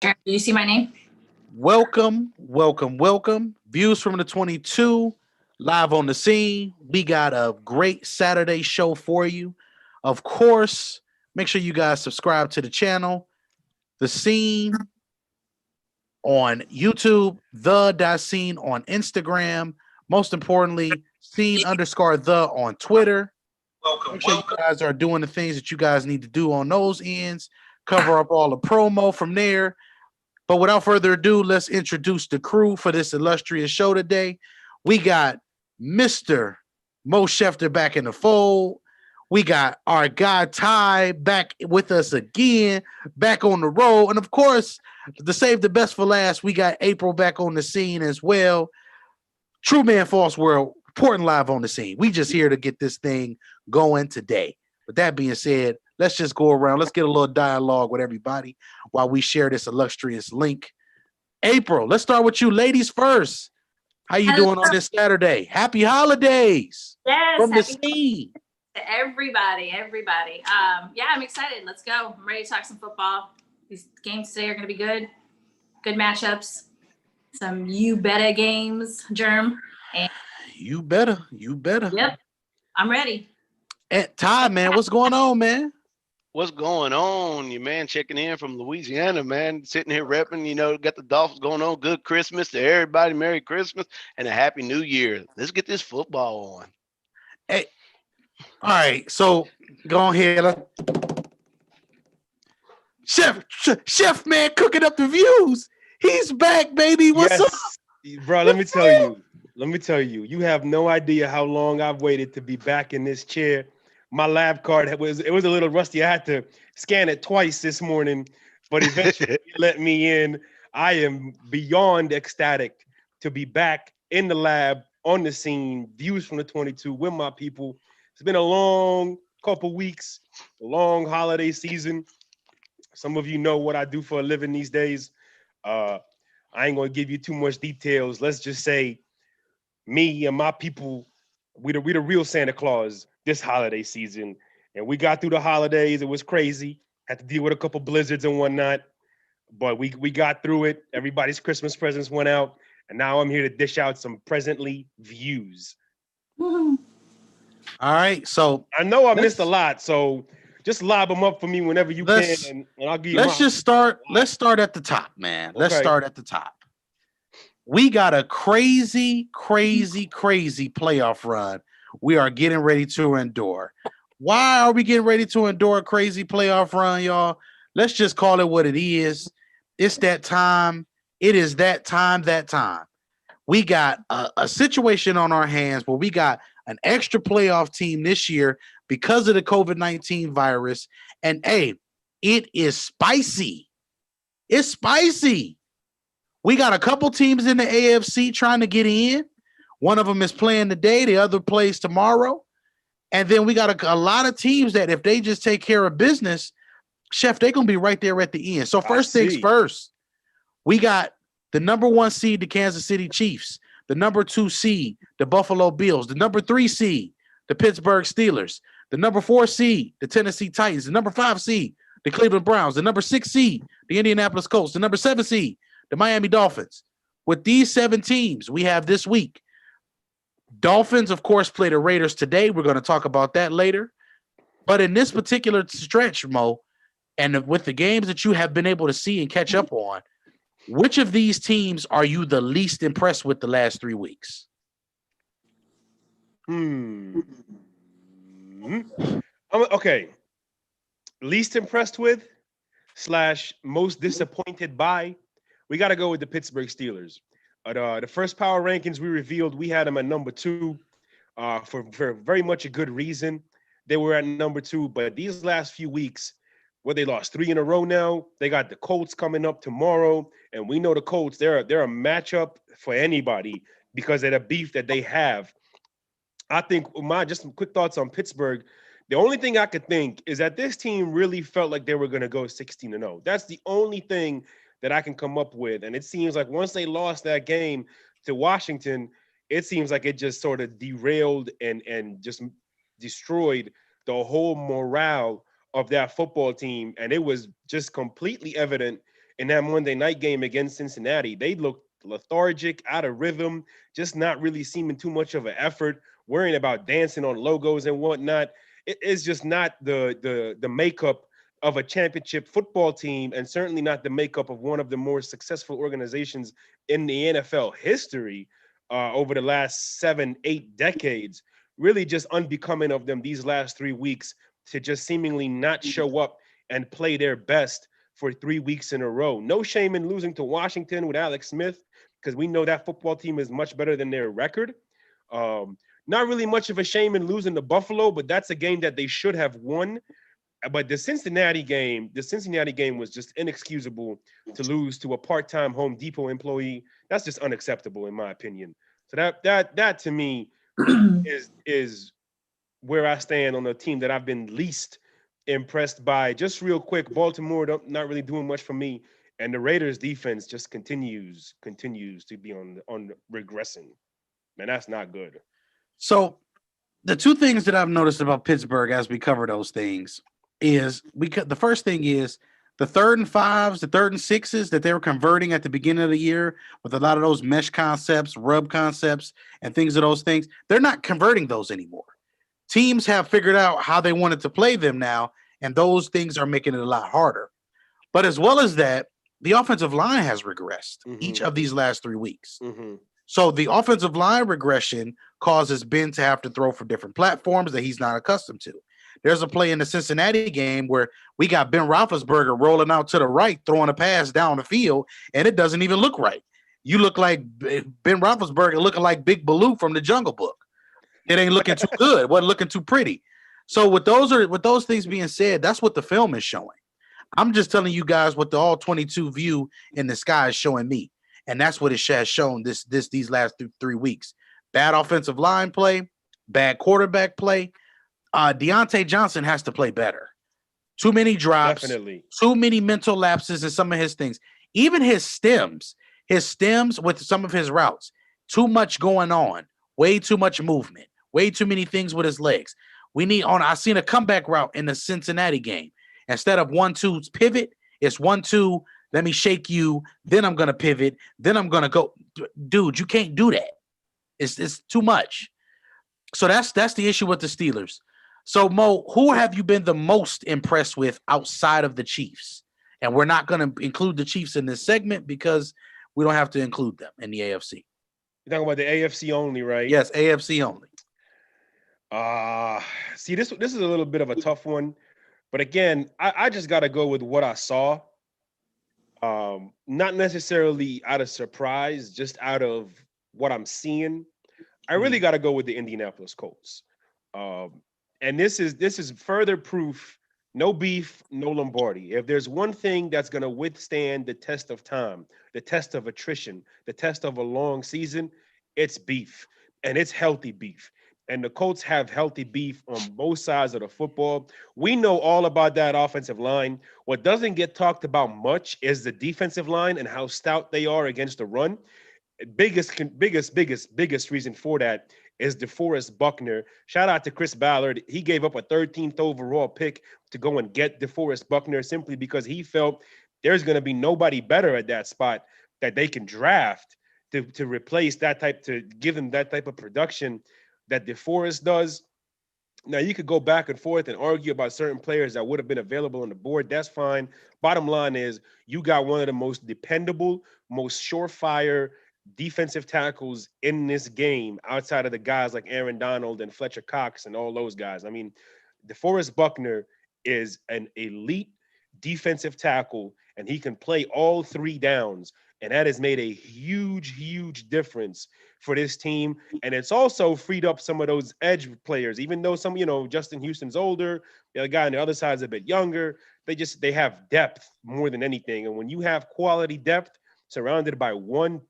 Do you see my name? Welcome, welcome, welcome. Views from the 22, live on the scene. We got a great Saturday show for you. Of course, make sure you guys subscribe to the channel, The Scene on YouTube, The Scene on Instagram. Most importantly, Scene underscore The on Twitter. Welcome, Make sure you welcome. guys are doing the things that you guys need to do on those ends. Cover up all the promo from there. But without further ado, let's introduce the crew for this illustrious show today. We got Mr. Mo Schefter back in the fold. We got our guy Ty back with us again, back on the road. And of course, to save the best for last, we got April back on the scene as well. True Man False World, reporting live on the scene. We just here to get this thing going today. With that being said, let's just go around. Let's get a little dialogue with everybody while we share this illustrious link. April, let's start with you. Ladies first. How you Hello. doing on this Saturday? Happy holidays Yes, from the happy scene. to everybody. Yeah, I'm excited. Let's go. I'm ready to talk some football. These games today are going to be good. Good matchups. Some you better games, Germ. And You better. You better. yep, I'm ready. And Ty, man, what's going on, man? What's going on? Your man checking in from Louisiana, man. Sitting here repping, got the Dolphins going on. Good Christmas to everybody. Merry Christmas and a Happy New Year. Let's get this football on. Hey, all right. So go ahead. Chef, man, cooking up the views. He's back, baby. What's up? Bro, let me tell you. Let me tell you. You have no idea how long I've waited to be back in this chair. My lab card was a little rusty. I had to scan it twice this morning, but eventually it let me in. I am beyond ecstatic to be back in the lab, on the scene, views from the 22 with my people. It's been a long couple weeks, a long holiday season. Some of you know what I do for a living these days. I ain't gonna give you too much details. Let's just say me and my people, we the real Santa Claus this holiday season. And we got through the holidays. It was crazy. Had to deal with a couple blizzards and whatnot. But we got through it. Everybody's Christmas presents went out. And now I'm here to dish out some presently views. All right. So I know I missed a lot, so just lob them up for me whenever you can, and I'll give you. Let's start at the top, man. Let's start at the top. We got a crazy playoff run we are getting ready to endure. Why are we getting ready to endure a crazy playoff run, y'all? Let's just call it what it is. It's that time. It is that time. We got a situation on our hands where we got an extra playoff team this year because of the COVID-19 virus. And hey, it is spicy. It's spicy. We got a couple teams in the AFC trying to get in. One of them is playing today. The other plays tomorrow. And then we got a lot of teams that if they just take care of business, Chef, they're going to be right there at the end. So first things first, we got the number 1 seed, the Kansas City Chiefs, the number 2 seed, the Buffalo Bills, the number 3 seed, the Pittsburgh Steelers, the number 4 seed, the Tennessee Titans, the number 5 seed, the Cleveland Browns, the number 6 seed, the Indianapolis Colts, the number 7 seed, the Miami Dolphins. With these 7 teams we have this week, Dolphins, of course, play the Raiders today. We're going to talk about that later. But in this particular stretch, Mo, and with the games that you have been able to see and catch up on, which of these teams are you the least impressed with the last 3 weeks? Okay. Least impressed with / most disappointed by, we got to go with the Pittsburgh Steelers. The first power rankings we revealed, we had them at number 2 for very much a good reason. They were at number 2, but these last few weeks, where they lost 3 in a row now, they got the Colts coming up tomorrow, and we know the Colts, they're a matchup for anybody because of the beef that they have. I think just some quick thoughts on Pittsburgh. The only thing I could think is that this team really felt like they were going to go 16-0. That's the only thing that I can come up with. And it seems like once they lost that game to Washington, it seems like it just sort of derailed and just destroyed the whole morale of that football team. And it was just completely evident in that Monday night game against Cincinnati. They looked lethargic, out of rhythm, just not really seeming too much of an effort, worrying about dancing on logos and whatnot. It is just not the makeup of a championship football team, and certainly not the makeup of one of the more successful organizations in the NFL history over the last 7-8 decades. Really just unbecoming of them these last 3 weeks to just seemingly not show up and play their best for 3 weeks in a row. No shame in losing to Washington with Alex Smith, because we know that football team is much better than their record. Not really much of a shame in losing to Buffalo, but that's a game that they should have won. But the Cincinnati game was just inexcusable to lose to a part-time Home Depot employee. That's just unacceptable in my opinion. So that to me is where I stand on the team that I've been least impressed by. Just real quick, Baltimore not really doing much for me, and the Raiders defense just continues to be on regressing. Man, that's not good. So the two things that I've noticed about Pittsburgh as we cover those things is the first thing is the 3rd and 5s, the 3rd and 6s that they were converting at the beginning of the year with a lot of those mesh concepts, rub concepts, and things of those things. They're not converting those anymore. Teams have figured out how they wanted to play them now, and those things are making it a lot harder. But as well as that, the offensive line has regressed each of these last 3 weeks. So the offensive line regression causes Ben to have to throw for different platforms that he's not accustomed to. There's a play in the Cincinnati game where we got Ben Roethlisberger rolling out to the right, throwing a pass down the field, and it doesn't even look right. You look like Ben Roethlisberger looking like Big Baloo from the Jungle Book. It ain't looking too good. It wasn't looking too pretty. So with those things being said, that's what the film is showing. I'm just telling you guys what the all 22 view in the sky is showing me. And that's what it has shown these last 3 weeks. Bad offensive line play, bad quarterback play. Deontay Johnson has to play better. Too many drops, Definitely. Too many mental lapses in some of his things. Even his stems with some of his routes, too much going on, way too much movement, way too many things with his legs. I seen a comeback route in the Cincinnati game. Instead of 1-2 pivot, it's 1-2. Let me shake you. Then I'm going to pivot. Then I'm going to go. Dude, you can't do that. It's too much. So that's the issue with the Steelers. So, Mo, who have you been the most impressed with outside of the Chiefs? And we're not going to include the Chiefs in this segment because we don't have to include them in the AFC. You're talking about the AFC only, right? Yes, AFC only. See, this is a little bit of a tough one. But again, I just got to go with what I saw. Not necessarily out of surprise, just out of what I'm seeing. I really got to go with the Indianapolis Colts. And this is further proof, no beef, no Lombardi. If there's one thing that's going to withstand the test of time, the test of attrition, the test of a long season, it's beef, and it's healthy beef. And the Colts have healthy beef on both sides of the football. We know all about that offensive line. What doesn't get talked about much is the defensive line and how stout they are against the run. Biggest reason for that is DeForest Buckner. Shout out to Chris Ballard. He gave up a 13th overall pick to go and get DeForest Buckner simply because he felt there's going to be nobody better at that spot that they can draft to replace that type, to give them that type of production that DeForest does. Now, you could go back and forth and argue about certain players that would have been available on the board. That's fine. Bottom line is you got one of the most dependable, most surefire defensive tackles in this game outside of the guys like Aaron Donald and Fletcher Cox and all those guys. I mean, DeForest Buckner is an elite defensive tackle, and he can play all 3 downs. And that has made a huge difference for this team. And it's also freed up some of those edge players, even though some, Justin Houston's older, the other guy on the other side is a bit younger. They have depth more than anything. And when you have quality depth surrounded by one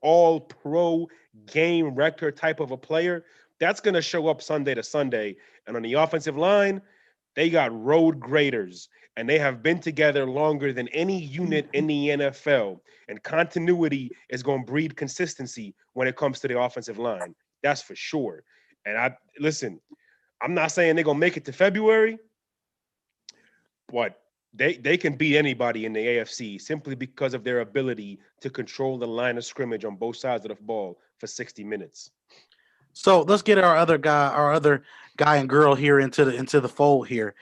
all-pro game record type of a player, that's going to show up Sunday to Sunday. And on the offensive line, they got road graders, and they have been together longer than any unit in the NFL. And continuity is going to breed consistency when it comes to the offensive line. That's for sure. And I'm not saying they're going to make it to February, but they can beat anybody in the AFC simply because of their ability to control the line of scrimmage on both sides of the ball for 60 minutes. So let's get our other guy and girl here into the fold here.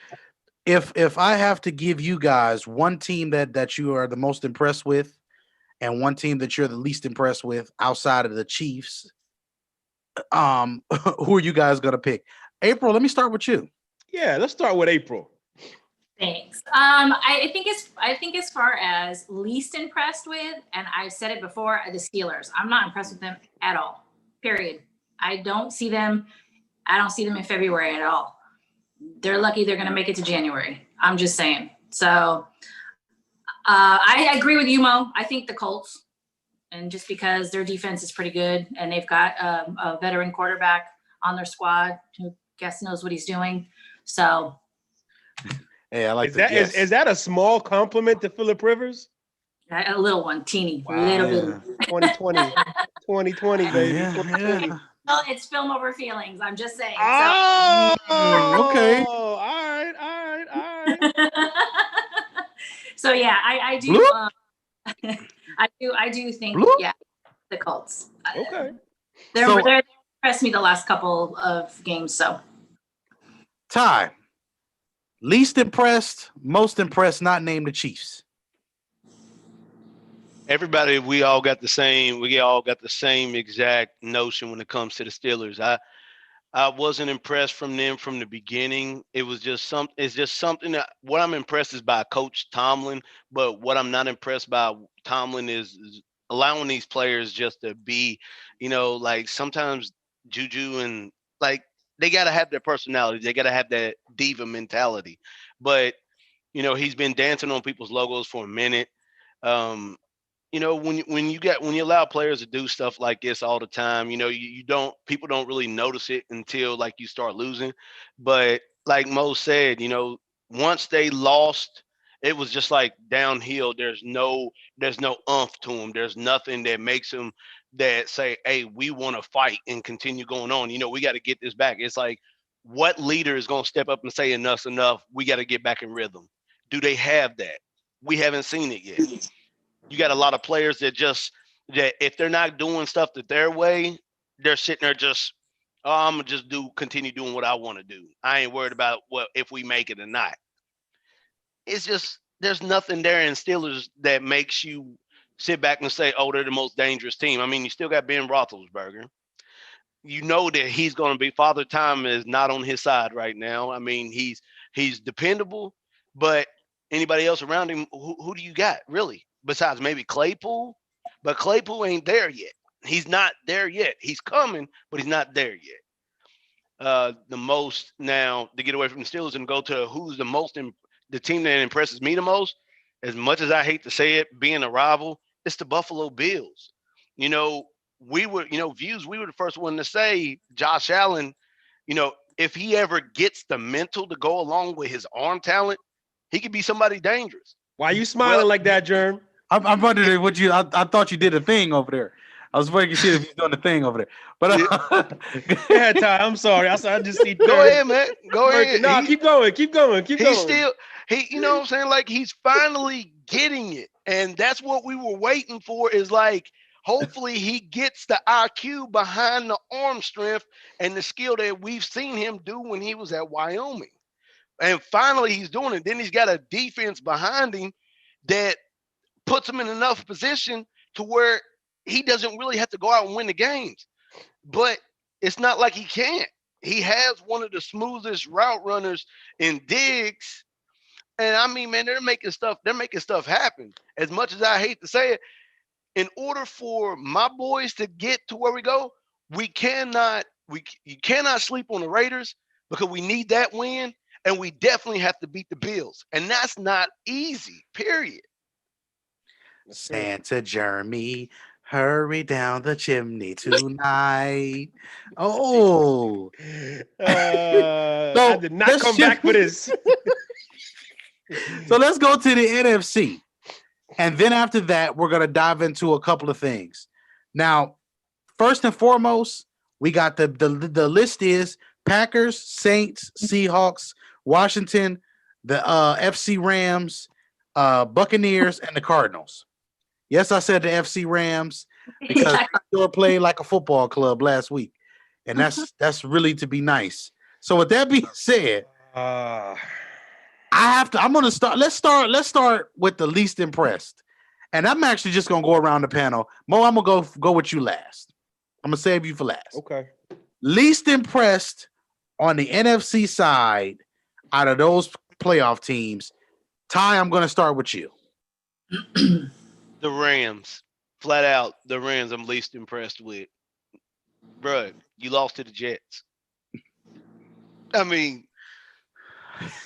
If I have to give you guys one team that you are the most impressed with, and one team that you're the least impressed with outside of the Chiefs, who are you guys gonna pick? April, let me start with you. Yeah, let's start with April. Thanks. I think as far as least impressed with, and I've said it before, the Steelers. I'm not impressed with them at all. Period. I don't see them in February at all. They're lucky they're going to make it to January. I'm just saying. So I agree with you, Mo. I think the Colts, and just because their defense is pretty good and they've got a veteran quarterback on their squad who guess knows what he's doing. So. Hey, I like is that a small compliment to Phillip Rivers? A little one, teeny, Wow. little bit. 2020, baby. Yeah, 2020. yeah. Well, it's film over feelings. I'm just saying. Oh, okay. All right. So yeah, I do. I do think Bloop. yeah, the Colts. Okay. They're So- impressed me the last couple of games. So Ty, least impressed, most impressed, not named the Chiefs. Everybody, we all got the same exact notion when it comes to the Steelers. I wasn't impressed from them from the beginning. It's just something that what I'm impressed is by Coach Tomlin, but what I'm not impressed by Tomlin is allowing these players just to be, like sometimes Juju and like they got to have their personality. They got to have that diva mentality. But, he's been dancing on people's logos for a minute. When you allow players to do stuff like this all the time, people don't really notice it until like you start losing. But like Mo said, once they lost, it was just like downhill. There's no umph to them. There's nothing that makes them that say, hey, we want to fight and continue going on. We got to get this back. It's like, what leader is going to step up and say enough's enough? We got to get back in rhythm. Do they have that? We haven't seen it yet. You got a lot of players that if they're not doing stuff their way, they're sitting there just, I'm gonna just continue doing what I want to do. I ain't worried about if we make it or not. It's just there's nothing there in Steelers that makes you sit back and say, oh, they're the most dangerous team. I mean, you still got Ben Roethlisberger. You know that he's going to be Father Time is not on his side right now. I mean, he's dependable, but anybody else around him, who do you got really? Besides maybe Claypool, but Claypool ain't there yet. He's not there yet. He's coming, but he's not there yet. The most now to get away from the Steelers and go to who's the team that impresses me the most, as much as I hate to say it, being a rival, it's the Buffalo Bills. We were the first one to say Josh Allen, if he ever gets the mental to go along with his arm talent, he could be somebody dangerous. Why are you smiling like that, Germ? I'm wondering what you. I thought you did a thing over there. I was waiting to see if he's doing the thing over there. But Yeah, Ty, I'm sorry. I just see. Go ahead, man. Go ahead. No, keep going. He's still, you know what I'm saying? Like he's finally getting it. And that's what we were waiting for is like, hopefully he gets the IQ behind the arm strength and the skill that we've seen him do when he was at Wyoming. And finally he's doing it. Then he's got a defense behind him that puts him in enough position to where he doesn't really have to go out and win the games. But it's not like he can't. He has one of the smoothest route runners in Diggs. And I mean, man, they're making stuff happen. As much as I hate to say it, in order for my boys to get to where we go, you cannot sleep on the Raiders because we need that win. And we definitely have to beat the Bills. And that's not easy, period. Santa Jeremy, hurry down the chimney tonight. Oh, I did not come back for this. So let's go to the NFC. And then after that, we're going to dive into a couple of things. Now, first and foremost, we got the list is Packers, Saints, Seahawks, Washington, the FC Rams, Buccaneers, and the Cardinals. Yes, I said the FC Rams because they sure played like a football club last week, and that's really to be nice. So with that being said, I'm gonna start. Let's start with the least impressed, and I'm actually just gonna go around the panel. Mo, I'm gonna go with you last. I'm gonna save you for last. Okay. Least impressed on the NFC side out of those playoff teams. Ty, I'm gonna start with you. The Rams, flat out, the Rams. I'm least impressed with. Bro, you lost to the Jets. I mean,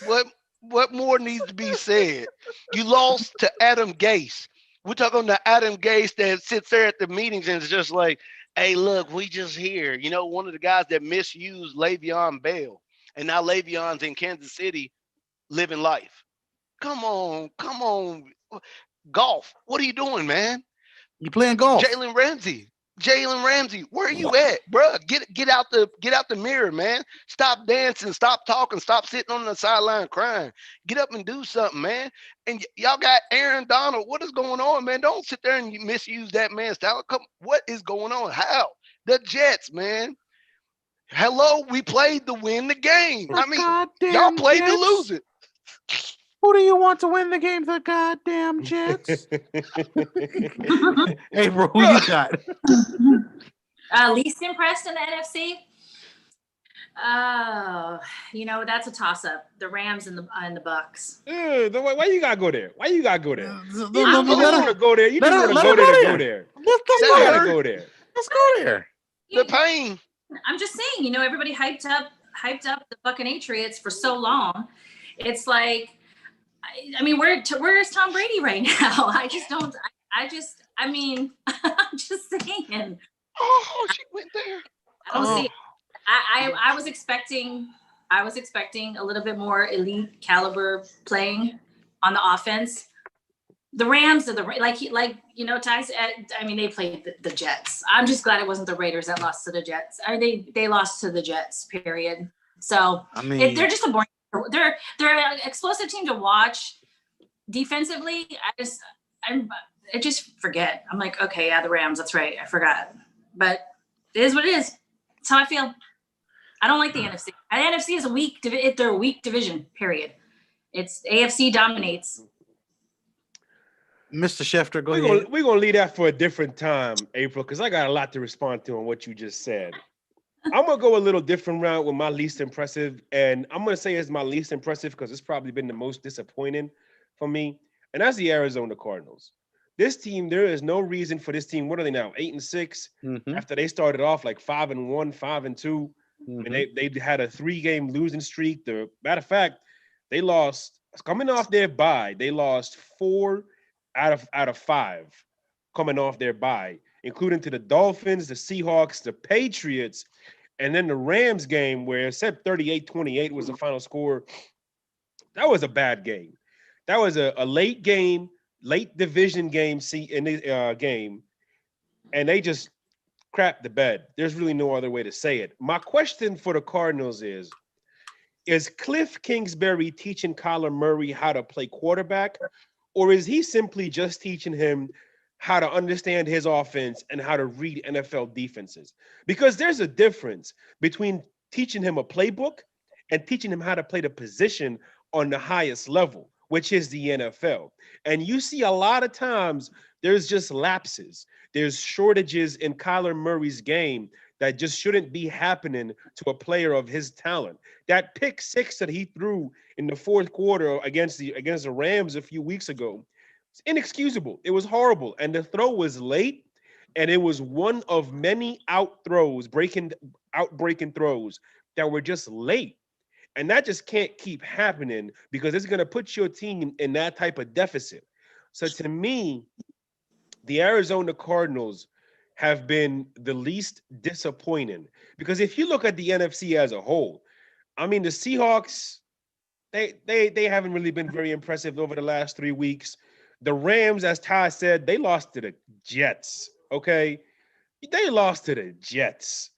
what more needs to be said? You lost to Adam Gase. We're talking to Adam Gase that sits there at the meetings and is just like, hey, look, we just here. You know, one of the guys that misused Le'Veon Bell. And now Le'Veon's in Kansas City living life. Come on. Golf. What are you doing, man? You playing golf? Jalen Ramsey, where are you at, bro? Get out the mirror, man. Stop dancing, stop talking, stop sitting on the sideline crying. Get up and do something, man. And y'all got Aaron Donald. What is going on, man? Don't sit there and misuse that man's talent. What is going on? How? The Jets, man. Hello, we played to win the game. I mean, y'all played to lose it. Who do you want to win the game? The goddamn Jets. Hey, bro, who you got? Least impressed in the NFC? Oh, that's a toss-up. The Rams and the Bucks. Why you gotta go there? You don't want to go there. You just want to let go her there go to there. go there. Let's You go gotta there. go there. Let's go there. The pain. I'm just saying, everybody hyped up the Buccaneers for so long. It's like, I mean, where's Tom Brady right now? I just don't. I'm just saying. Oh, she went there. I don't see it. I was expecting a little bit more elite caliber playing on the offense. The Rams are Ty said, I mean, they played the Jets. I'm just glad it wasn't the Raiders that lost to the Jets. They lost to the Jets, period. So I mean, they're just a boring. They're an explosive team to watch defensively. I just forget. I'm like, okay, yeah, the Rams. That's right. I forgot. But it is what it is. That's how I feel. I don't like the NFC. The NFC is they're a weak division, period. It's AFC dominates. Mr. Schefter, go ahead. We're gonna leave that for a different time, April, because I got a lot to respond to on what you just said. I'm gonna go a little different route with my least impressive, and I'm gonna say it's my least impressive because it's probably been the most disappointing for me, and that's the Arizona Cardinals. This team, there is no reason for this team. What are they now? 8-6 after they started off like 5-1, 5-2, and they had a 3-game losing streak. The matter of fact, they lost coming off their bye. They lost 4 out of 5 coming off their bye, including to the Dolphins, the Seahawks, the Patriots, and then the Rams game where it said 38-28 was the final score. That was a bad game. That was a late game, late division game in the game, and they just crapped the bed. There's really no other way to say it. My question for the Cardinals is Cliff Kingsbury teaching Kyler Murray how to play quarterback, or is he simply just teaching him how to understand his offense and how to read NFL defenses? Because there's a difference between teaching him a playbook and teaching him how to play the position on the highest level, which is the NFL. And you see a lot of times there's just lapses. There's shortages in Kyler Murray's game that just shouldn't be happening to a player of his talent. That pick 6 that he threw in the fourth quarter against the Rams a few weeks ago, it's inexcusable. It was horrible. And the throw was late, and it was one of many breaking throws that were just late. And that just can't keep happening because it's going to put your team in that type of deficit. So to me, the Arizona Cardinals have been the least disappointing, because if you look at the NFC as a whole, I mean, the Seahawks, they haven't really been very impressive over the last 3 weeks. The Rams, as Ty said, they lost to the Jets, okay? They lost to the Jets.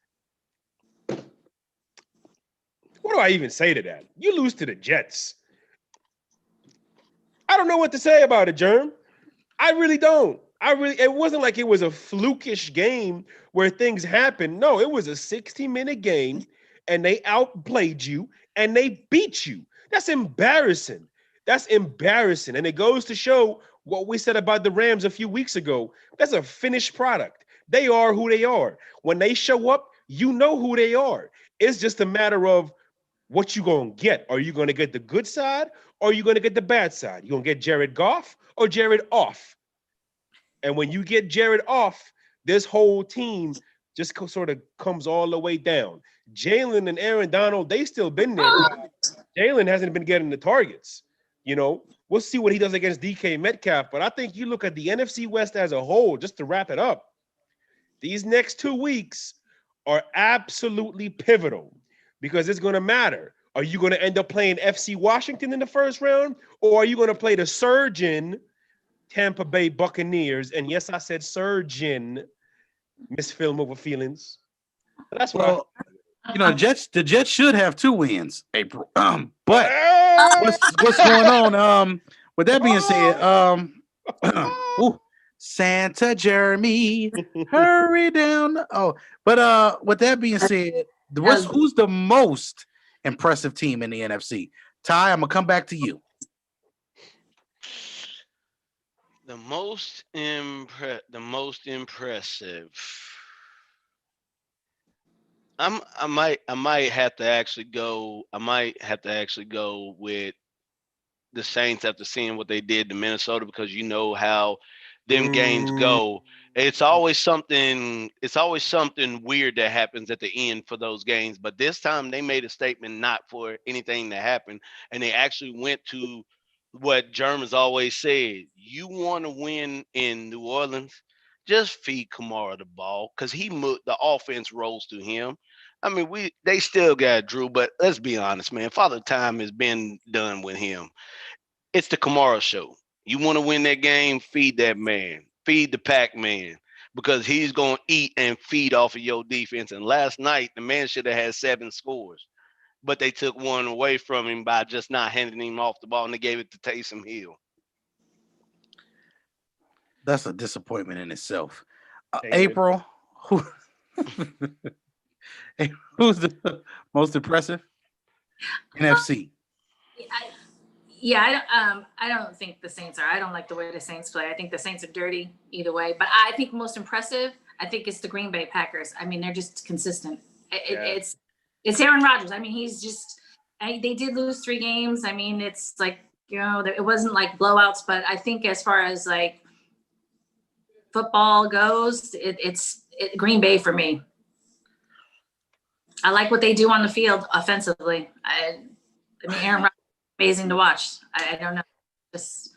What do I even say to that? You lose to the Jets. I don't know what to say about it, Germ. I really don't. It wasn't like it was a flukish game where things happened. No, it was a 60-minute game and they outplayed you and they beat you. That's embarrassing. That's embarrassing. And it goes to show what we said about the Rams a few weeks ago. That's a finished product. They are who they are. When they show up, you know who they are. It's just a matter of what you going to get. Are you going to get the good side or are you going to get the bad side? You going to get Jared Goff or Jared off? And when you get Jared off, this whole team just sort of comes all the way down. Jalen and Aaron Donald, they still been there. Jalen hasn't been getting the targets. You know, we'll see what he does against DK Metcalf. But I think you look at the NFC West as a whole, just to wrap it up, these next 2 weeks are absolutely pivotal because it's going to matter. Are you going to end up playing FC Washington in the first round, or are you going to play the surgeon Tampa Bay Buccaneers? And yes, I said surgeon, Miss Film over feelings. But that's what the Jets should have 2 wins, April. But what's going on? With that being said, Santa Jeremy, hurry down. But with that being said, who's the most impressive team in the NFC? Ty, I'm gonna come back to you. The most impressive. I might have to actually go. I might have to actually go with the Saints after seeing what they did to Minnesota, because you know how them games go. It's always something weird that happens at the end for those games. But this time they made a statement not for anything to happen, and they actually went to what Germans always said: you want to win in New Orleans, just feed Kamara the ball, because the offense rolls to him. I mean, they still got Drew, but let's be honest, man. Father Time has been done with him. It's the Kamara show. You want to win that game, feed that man. Feed the Pac-Man, because he's going to eat and feed off of your defense. And last night, the man should have had 7 scores, but they took one away from him by just not handing him off the ball, and they gave it to Taysom Hill. That's a disappointment in itself. April, who's the most impressive? NFC. I don't think the Saints are. I don't like the way the Saints play. I think the Saints are dirty either way. But I think most impressive, I think it's the Green Bay Packers. I mean, they're just consistent. It's Aaron Rodgers. I mean, he's just. They did lose 3 games. I mean, it's like, you know, it wasn't like blowouts. But I think as far as like football goes, it's Green Bay for me. I like what they do on the field offensively. I mean, Aaron Rodgers. Amazing to watch. I don't know.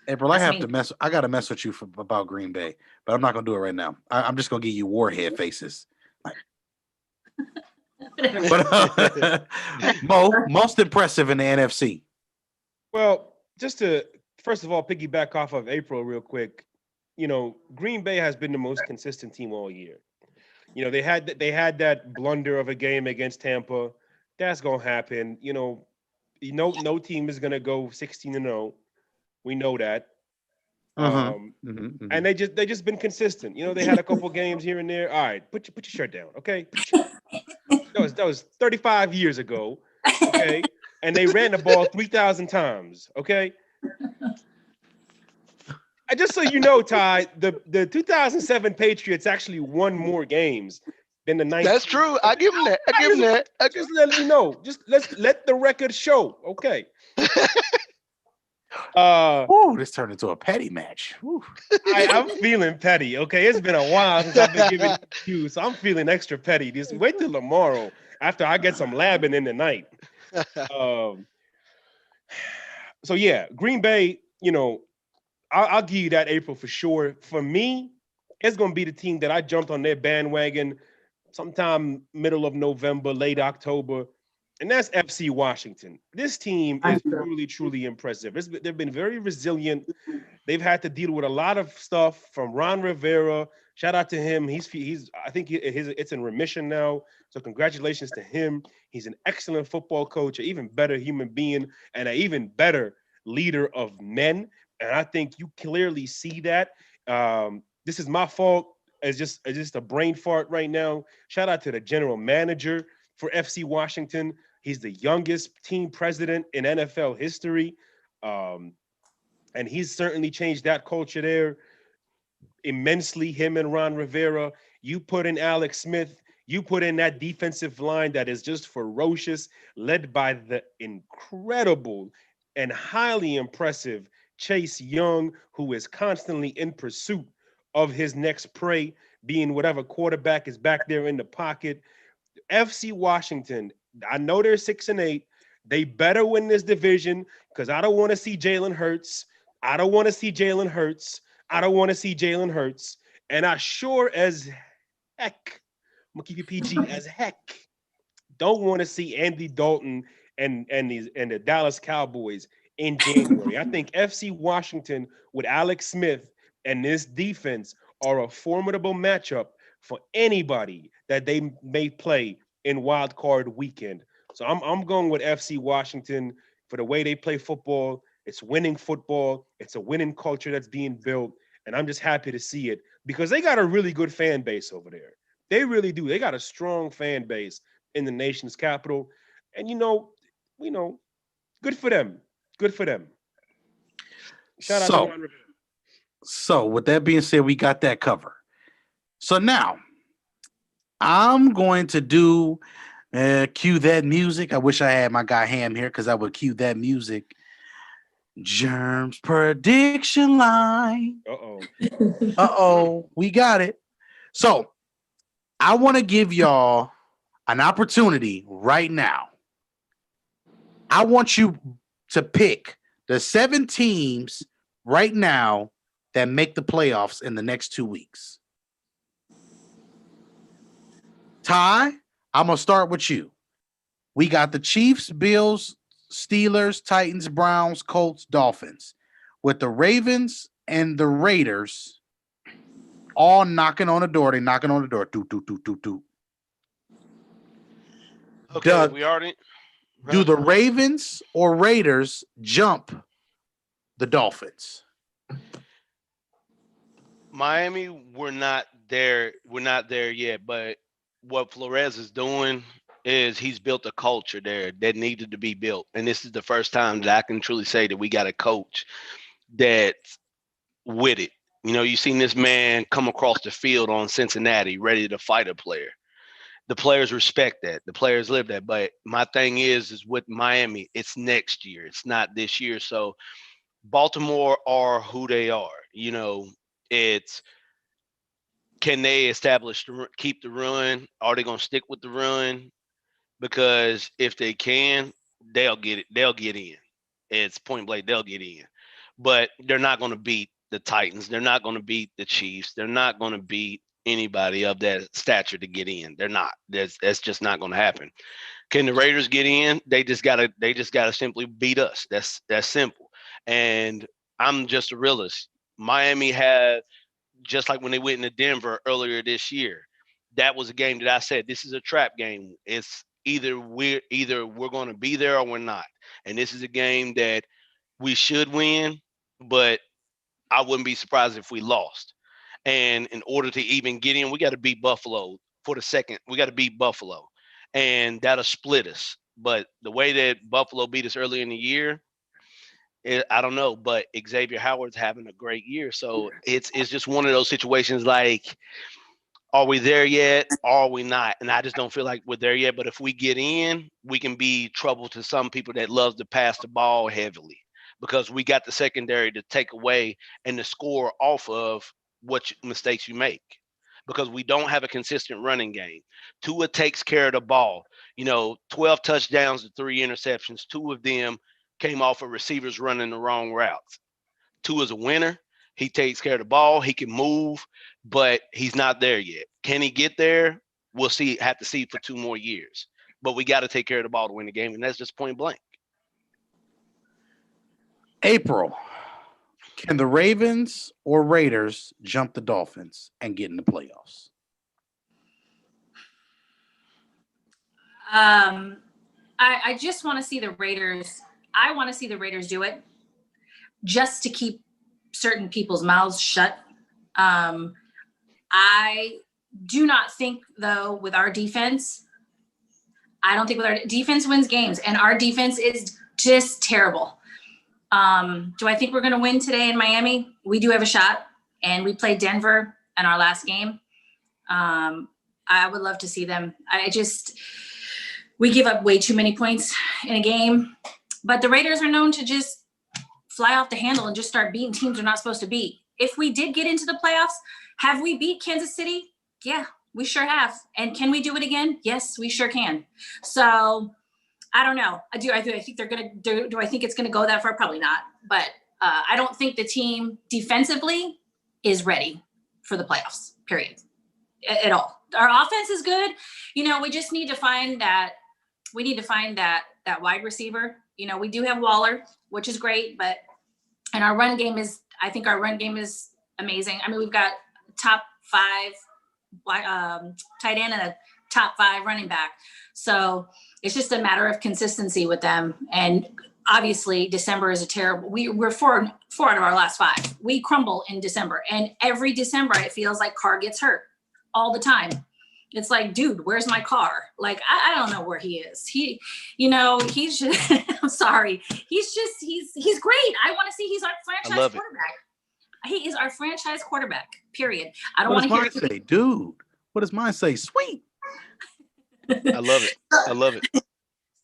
April, I got to mess with you about Green Bay, but I'm not gonna do it right now. I'm just gonna give you warhead faces. But most impressive in the NFC. Well, just to first of all piggyback off of April real quick, you know, Green Bay has been the most consistent team all year. You know, they had that blunder of a game against Tampa. That's gonna happen. You know, no team is gonna go 16-0. We know that. And they just been consistent. You know, they had a couple games here and there. All right, put your shirt down, okay? That was 35 years ago, okay? And they ran the ball 3,000 times, okay? Just so you know, Ty, the 2007 Patriots actually won more games than the 90s. That's true. I give them that. Just let you know. Just let the record show, okay? This turned into a petty match. I'm feeling petty. Okay, it's been a while since I've been giving you, so I'm feeling extra petty. Just wait till tomorrow after I get some labbing in the night. So yeah, Green Bay. You know, I'll give you that, April, for sure. For me, it's going to be the team that I jumped on their bandwagon sometime middle of November, late October. And that's FC Washington. This team is truly, truly impressive. They've been very resilient. They've had to deal with a lot of stuff from Ron Rivera. Shout out to him. I think it's in remission now. So congratulations to him. He's an excellent football coach, an even better human being, and an even better leader of men. And I think you clearly see that. This is my fault. It's just a brain fart right now. Shout out to the general manager for FC Washington. He's the youngest team president in NFL history. Um, and he's certainly changed that culture there immensely. Him and Ron Rivera. You put in Alex Smith, you put in that defensive line that is just ferocious, led by the incredible and highly impressive Chase Young, who is constantly in pursuit of his next prey, being whatever quarterback is back there in the pocket. FC Washington, I know they're 6-8. They better win this division because I don't want to see Jalen Hurts. I don't want to see Jalen Hurts. I don't want to see Jalen Hurts. And I sure as heck, I'm gonna keep you PG as heck, don't want to see Andy Dalton and the Dallas Cowboys in January. I think FC Washington with Alex Smith and this defense are a formidable matchup for anybody that they may play in wild card weekend. So I'm going with FC Washington for the way they play football. It's winning football. It's a winning culture that's being built. And I'm just happy to see it because they got a really good fan base over there. They really do. They got a strong fan base in the nation's capital. And good for them. Good for them. Shout out to Ron Rivera. So with that being said, we got that covered. So now I'm going to do cue that music. I wish I had my guy Ham here because I would cue that music. Germs prediction line. Uh-oh. We got it. So I want to give y'all an opportunity right now. I want you to pick the 7 teams right now that make the playoffs in the next 2 weeks. Ty, I'm going to start with you. We got the Chiefs, Bills, Steelers, Titans, Browns, Colts, Dolphins, with the Ravens and the Raiders all knocking on the door. They knocking on the door. Do. Okay, Doug, we already. do the Ravens or Raiders jump the Dolphins? Miami, we're not there. We're not there yet. But what Flores is doing is he's built a culture there that needed to be built. And this is the first time that I can truly say that we got a coach that's with it. You know, you've seen this man come across the field on Cincinnati ready to fight a player. The players respect that. The players live that. But my thing is with Miami, it's next year. It's not this year. So Baltimore are who they are. You know, it's can they keep the run? Are they going to stick with the run? Because if they can, they'll get it. They'll get in. It's point blank. They'll get in. But they're not going to beat the Titans. They're not going to beat the Chiefs. They're not going to beat anybody of that stature to get in. They're not. That's just not going to happen. Can the Raiders get in? They just gotta simply beat us. That's simple. And I'm just a realist. Miami had, just like when they went into Denver earlier this year, that was a game that I said this is a trap game. It's either we're going to be there or we're not. And this is a game that we should win, but I wouldn't be surprised if we lost. And in order to even get in, we got to beat Buffalo for the second. We got to beat Buffalo, and that'll split us. But the way that Buffalo beat us early in the year, I don't know. But Xavier Howard's having a great year, so it's just one of those situations. Like, are we there yet? Or are we not? And I just don't feel like we're there yet. But if we get in, we can be trouble to some people that love to pass the ball heavily, because we got the secondary to take away and to score off of what mistakes you make, because we don't have a consistent running game. Tua takes care of the ball. 12 touchdowns to 3 interceptions. 2 of them came off of receivers running the wrong routes. Tua's a winner. He takes care of the ball. He can move, but he's not there yet. Can he get there? We'll see. Have to see for 2 more years. But we got to take care of the ball to win the game, and that's just point blank. April, can the Ravens or Raiders jump the Dolphins and get in the playoffs? I just want to see the Raiders. I want to see the Raiders do it just to keep certain people's mouths shut. I do not think, though, with our defense, I don't think with our defense wins games, and our defense is just terrible. Do I think we're going to win today in Miami? We do have a shot, and we played Denver in our last game. I would love to see them. We give up way too many points in a game, but the Raiders are known to just fly off the handle and just start beating teams they're not supposed to beat. If we did get into the playoffs, have we beat Kansas City? Yeah, we sure have. And can we do it again? Yes, we sure can. So I don't know. I think they're going to do I think it's going to go that far? Probably not. But I don't think the team defensively is ready for the playoffs, period, at all. Our offense is good. We just need to find that. We need to find that wide receiver. We do have Waller, which is great, and our run game is, I think our run game is amazing. I mean, we've got top 5 tight end and a top 5 running back. So it's just a matter of consistency with them. And obviously December is a terrible, we're four out of our last 5. We crumble in December, and every December it feels like Carr gets hurt all the time. It's like, dude, where's my car? Like, I don't know where he is. He's just, I'm sorry. He's great. I want to see he's our franchise quarterback. He is our franchise quarterback, period. I don't want to hear it. What does mine say, dude? What does mine say? Sweet. I love it. I love it.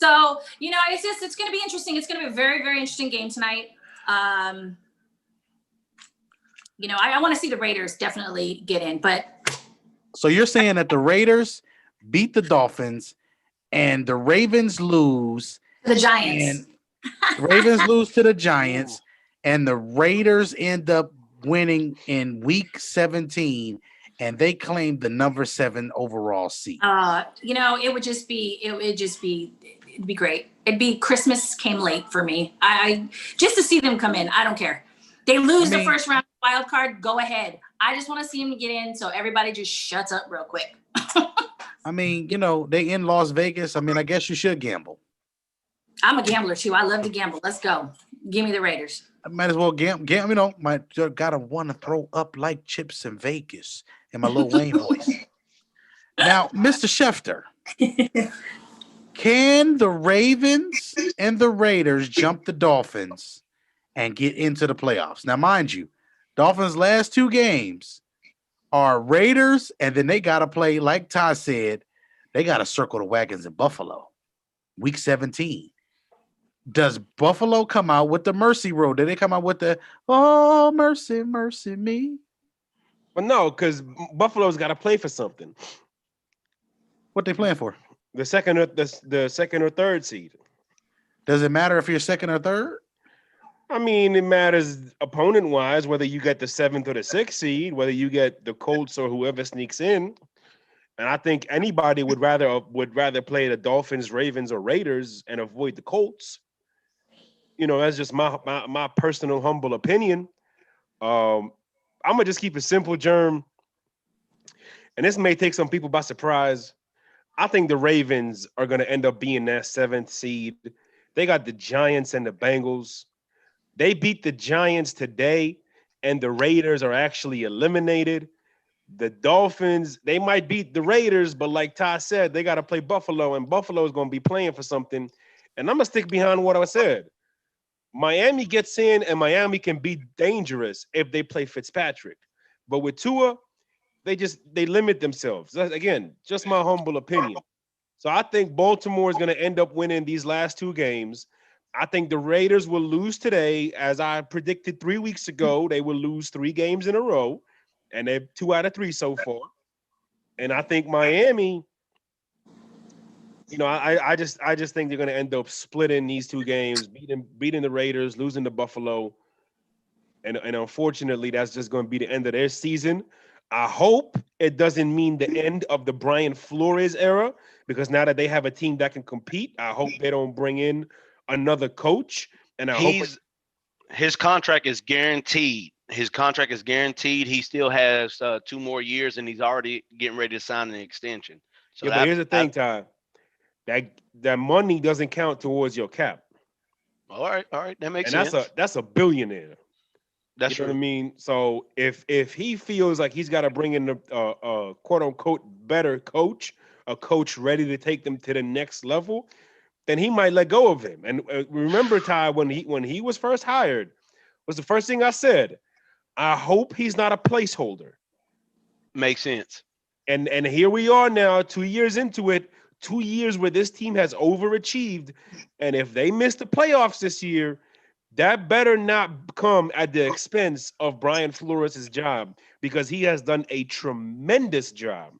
So, it's going to be interesting. It's going to be a very, very interesting game tonight. I want to see the Raiders definitely get in, but. So you're saying that the Raiders beat the Dolphins and the Ravens lose. The Giants. And Ravens lose to the Giants, and the Raiders end up winning in week 17, and they claim the number 7 overall seed. It'd be great. It'd be Christmas came late for me. I just to see them come in. I don't care. They lose the first round wild card, go ahead. I just want to see them get in, so everybody just shuts up real quick. I mean, they in Las Vegas. I mean, I guess you should gamble. I'm a gambler too. I love to gamble. Let's go. Give me the Raiders. I might as well gamble. Gotta want to throw up like chips in Vegas in my Lil Wayne voice. Now, Mr. Schefter, can the Ravens and the Raiders jump the Dolphins and get into the playoffs? Now, mind you, Dolphins' last 2 games are Raiders, and then they got to play, like Ty said, they got to circle the wagons in Buffalo, week 17. Does Buffalo come out with the mercy road? Did they come out with the, oh, mercy, mercy me? Well, no, because Buffalo's got to play for something. What they playing for? The second or third seed. Does it matter if you're second or third? I mean, it matters opponent-wise, whether you get the 7th or the 6th seed, whether you get the Colts or whoever sneaks in. And I think anybody would rather play the Dolphins, Ravens, or Raiders and avoid the Colts. That's just my personal humble opinion. I'm gonna just keep it simple, Germ. And this may take some people by surprise. I think the Ravens are gonna end up being that 7th seed. They got the Giants and the Bengals. They beat the Giants today, and the Raiders are actually eliminated. The Dolphins, they might beat the Raiders, but like Ty said, they got to play Buffalo, and Buffalo is going to be playing for something. And I'm going to stick behind what I said. Miami gets in, and Miami can be dangerous if they play Fitzpatrick. But with Tua, they limit themselves. That's, again, just my humble opinion. So I think Baltimore is going to end up winning these last 2 games. I think the Raiders will lose today. As I predicted 3 weeks ago, they will lose 3 games in a row, and they're 2 out of 3 so far. And I think Miami, I just think they're going to end up splitting these 2 games, beating the Raiders, losing to Buffalo. And unfortunately, that's just going to be the end of their season. I hope it doesn't mean the end of the Brian Flores era, because now that they have a team that can compete, I hope they don't bring in another coach. And his contract is guaranteed. His contract is guaranteed. He still has 2 more years, and he's already getting ready to sign an extension. So but here's the thing, Ty. That money doesn't count towards your cap. All right, that makes sense. That's a billionaire. That's You know what I true. mean? So if he feels like he's got to bring in a quote unquote better coach, a coach ready to take them to the next level, then he might let go of him. And remember, Ty, when he was first hired, was the first thing I said. I hope he's not a placeholder. Makes sense. And here we are now, 2 years into it, 2 years where this team has overachieved. And if they miss the playoffs this year, that better not come at the expense of Brian Flores' job, because he has done a tremendous job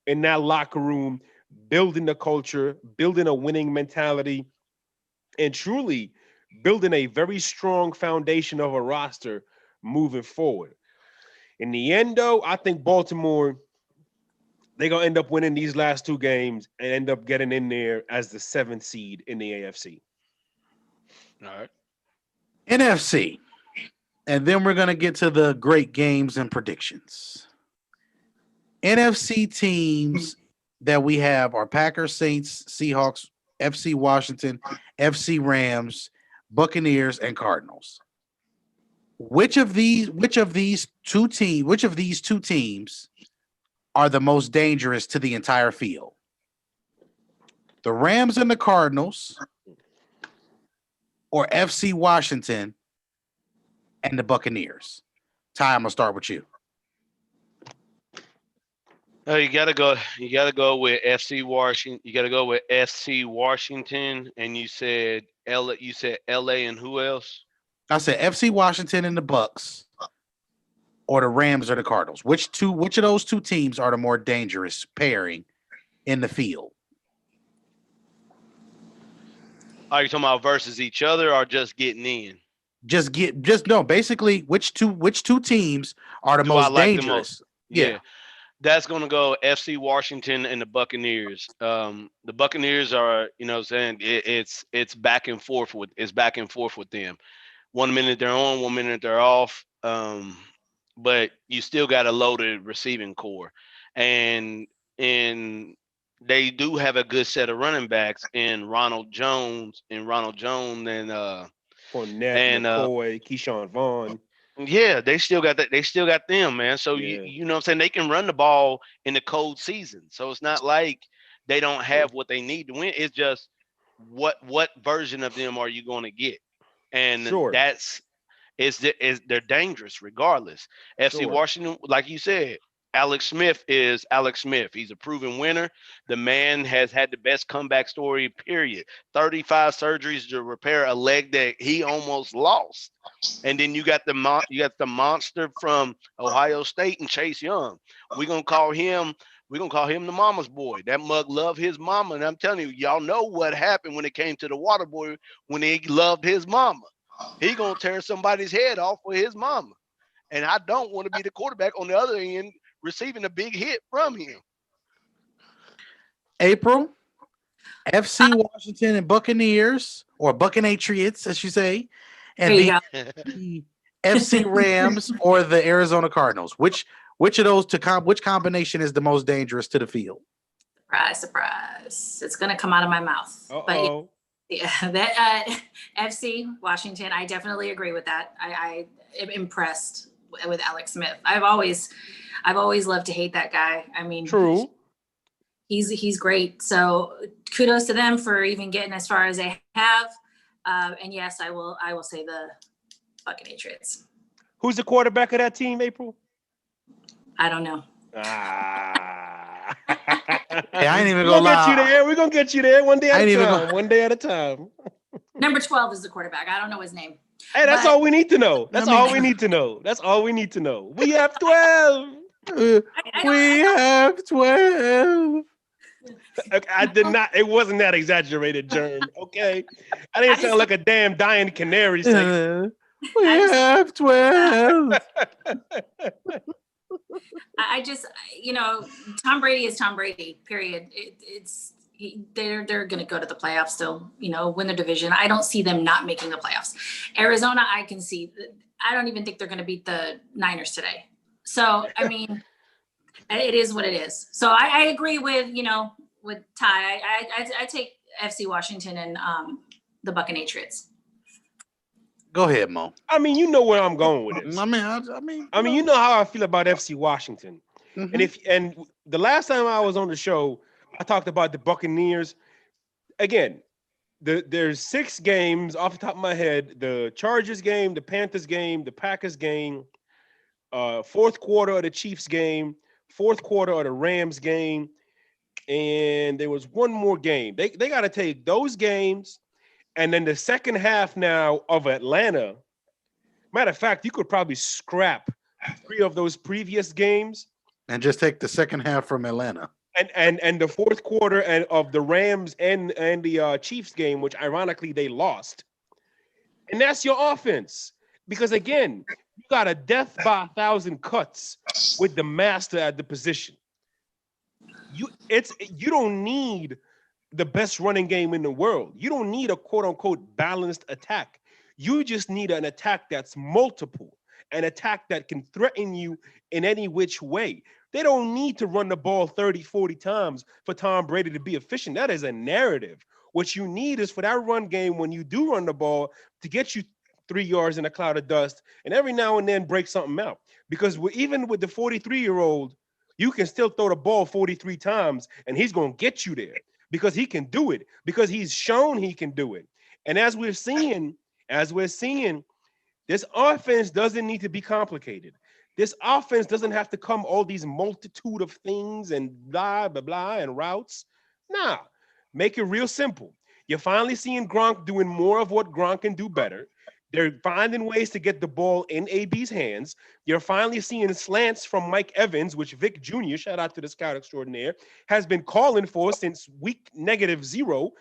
in that locker room, building the culture, building a winning mentality, and truly building a very strong foundation of a roster moving forward. In the end, though, I think Baltimore, they're going to end up winning these last 2 games and end up getting in there as the 7th seed in the AFC. All right. NFC. And then we're going to get to the great games and predictions. NFC teams that we have are Packers, Saints, Seahawks, FC Washington, FC Rams, Buccaneers, and Cardinals. Which of these two teams are the most dangerous to the entire field? The Rams and the Cardinals, or FC Washington and the Buccaneers? Ty, I'm gonna start with you. Oh, you gotta go with FC Washington. You gotta go with FC Washington, and you said LA, and who else? I said FC Washington and the Bucks, or the Rams or the Cardinals. Which of those 2 teams are the more dangerous pairing in the field? Are you talking about versus each other or just getting in? Basically, which two teams are the Do I most like the dangerous? most? Yeah. That's going to go FC Washington and the Buccaneers. The Buccaneers are, what I'm saying, it's back and forth with them. 1 minute they're on, 1 minute they're off. But you still got a loaded receiving core, and they do have a good set of running backs in Ronald Jones and Fournette, and McCoy, Keyshawn Vaughn. yeah, they still got that. They still got them, man. So Yeah. you know what I'm saying? They can run the ball in the cold season. So it's not like they don't have what they need to win. It's just what version of them are you going to get? And Sure. they're dangerous regardless. FC Sure. Washington, like you said, Alex Smith is Alex Smith. He's a proven winner. The man has had the best comeback story, period. 35 surgeries to repair a leg that he almost lost. And then you got the monster from Ohio State and Chase Young. We're gonna call him the mama's boy. That mug loved his mama. And I'm telling you, y'all know what happened when it came to the water boy when he loved his mama. He gonna tear somebody's head off for his mama. And I don't want to be the quarterback on the other end receiving a big hit from him. April, FC Washington and Buccaneers, or Buccanetriots, as you say, and There you the FC Rams or the Arizona Cardinals. Which of those which combination is the most dangerous to the field? Surprise, surprise. It's going to come out of my mouth. But Uh-oh. yeah, that FC Washington, I definitely agree with that. I am impressed with Alex Smith. I've always loved to hate that guy. I mean, True. he's great. So kudos to them for even getting as far as they have. And yes, I will say the Buccaneers. Who's the quarterback of that team, April? I don't know. Ah. Hey, I ain't even We're gonna gonna get you lie. there. We're gonna get you there one day I at ain't a even time. One day at a time. Number 12 is the quarterback. I don't know his name. Hey, that's But- all we need to know. That's I mean- all we need to know. That's all we need to know. We have 12. We have 12. I did not. It wasn't that exaggerated, Germ. Okay, I didn't sound like a damn dying canary. Saying, We have 12. I just, Tom Brady is Tom Brady, period. They're going to go to the playoffs still, win the division. I don't see them not making the playoffs. Arizona, I can see. I don't even think they're going to beat the Niners today. So, I mean, it is what it is. So I agree with Ty. I take FC Washington and the Buccaneers. Go ahead, Mo. I mean, you know where I'm going with this. I mean, You know how I feel about FC Washington. mhm. And the last time I was on the show, I talked about the Buccaneers. Again, there's 6 games off the top of my head: the Chargers game, the Panthers game, the Packers game, fourth quarter of the Chiefs game, fourth quarter of the Rams game, and there was one more game. They got to take those games, and then the second half now of Atlanta. Matter of fact, you could probably scrap 3 of those previous games And just take the second half from Atlanta. and the fourth quarter and of the Rams and the Chiefs game, which ironically they lost. And that's your offense. Because again, you got a death by 1,000 cuts with the master at the position. You don't need the best running game in the world. You don't need a quote unquote balanced attack. You just need an attack that's multiple, an attack that can threaten you in any which way. They don't need to run the ball 30, 40 times for Tom Brady to be efficient. That is a narrative. What you need is for that run game, when you do run the ball, to get you 3 yards in a cloud of dust and every now and then break something out. Because even with the 43-year-old, you can still throw the ball 43 times and he's going to get you there because he can do it, because he's shown he can do it. And as we're seeing, this offense doesn't need to be complicated. This offense doesn't have to come all these multitude of things and blah, blah, blah, and routes. Nah, make it real simple. You're finally seeing Gronk doing more of what Gronk can do better. They're finding ways to get the ball in AB's hands. You're finally seeing slants from Mike Evans, which Vic Jr., shout out to the scout extraordinaire, has been calling for since week -0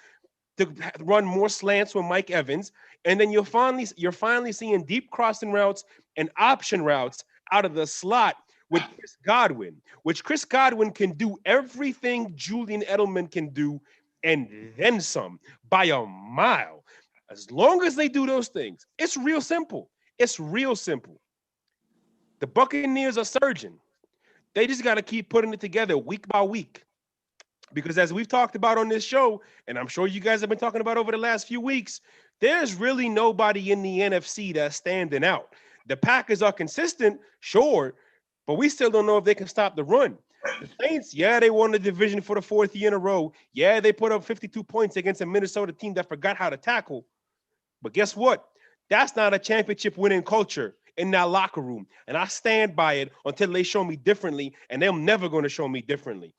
to run more slants with Mike Evans. And then you're finally seeing deep crossing routes and option routes out of the slot with Chris Godwin, which Chris Godwin can do everything Julian Edelman can do and then some by a mile. As long as they do those things, it's real simple. It's real simple. The Buccaneers are surging. They just got to keep putting it together week by week. Because as we've talked about on this show, and I'm sure you guys have been talking about over the last few weeks, there's really nobody in the NFC that's standing out. The Packers are consistent, sure, but we still don't know if they can stop the run. The Saints, yeah, they won the division for the 4th year in a row. Yeah, they put up 52 points against a Minnesota team that forgot how to tackle. But guess what? That's not a championship winning culture in that locker room. And I stand by it until they show me differently, and they're never going to show me differently.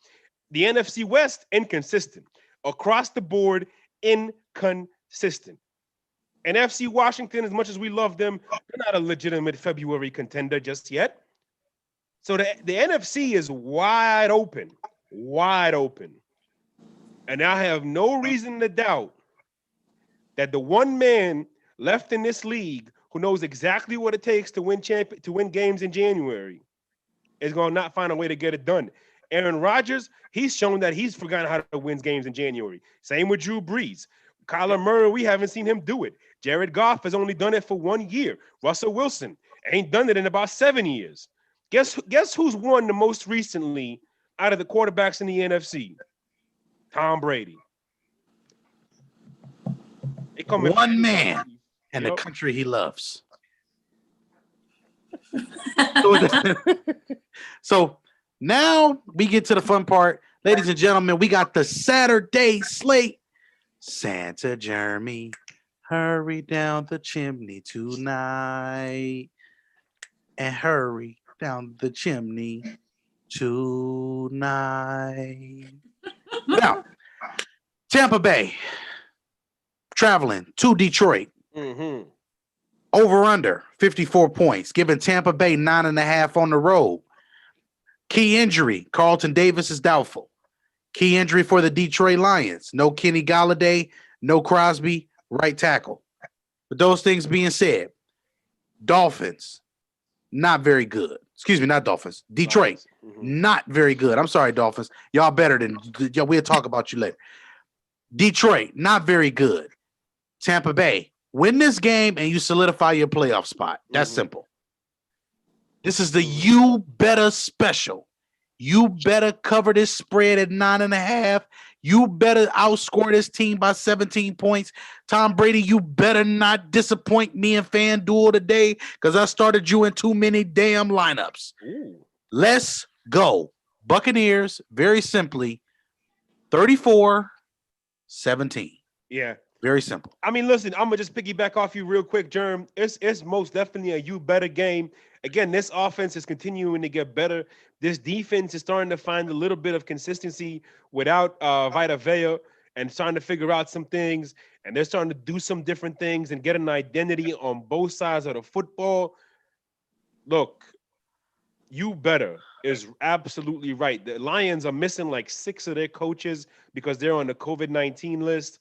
The NFC West, inconsistent. Across the board, inconsistent. And FC Washington, as much as we love them, they're not a legitimate February contender just yet. So the NFC is wide open. And I have no reason to doubt that the one man left in this league who knows exactly what it takes to win games in January is going to not find a way to get it done. Aaron Rodgers, he's shown that he's forgotten how to win games in January. Same with Drew Brees. Kyler Murray, we haven't seen him do it. Jared Goff has only done it for 1 year. Russell Wilson ain't done it in about 7 years. Guess who's won the most recently out of the quarterbacks in the NFC? Tom Brady. One man and the country he loves. So now we get to the fun part. Ladies and gentlemen, we got the Saturday slate. Santa Jeremy, hurry down the chimney tonight. And hurry down the chimney tonight. Now, Tampa Bay traveling to Detroit. Mm-hmm. Over under 54 points, giving Tampa Bay 9.5 on the road. Key injury, Carlton Davis is doubtful. Key injury for the Detroit Lions. No Kenny Golladay, no Crosby, right tackle. With those things being said, Dolphins, not very good. Excuse me, not Dolphins. Detroit, not very good. I'm sorry, Dolphins. Y'all better than, we'll talk about you later. Detroit, not very good. Tampa Bay, win this game and you solidify your playoff spot. That's simple. This is the you better special. You better cover this spread at 9.5. You better outscore this team by 17 points. Tom Brady, you better not disappoint me in FanDuel today because I started you in too many damn lineups. Ooh. Let's go. Buccaneers, very simply, 34-17. Yeah. Very simple. I mean, listen, I'm gonna just piggyback off you real quick, Germ. It's most definitely a you better game. Again, this offense is continuing to get better. This defense is starting to find a little bit of consistency without Vita Vea and starting to figure out some things. And they're starting to do some different things and get an identity on both sides of the football. Look, you better is absolutely right. The Lions are missing like 6 of their coaches because they're on the COVID-19 list.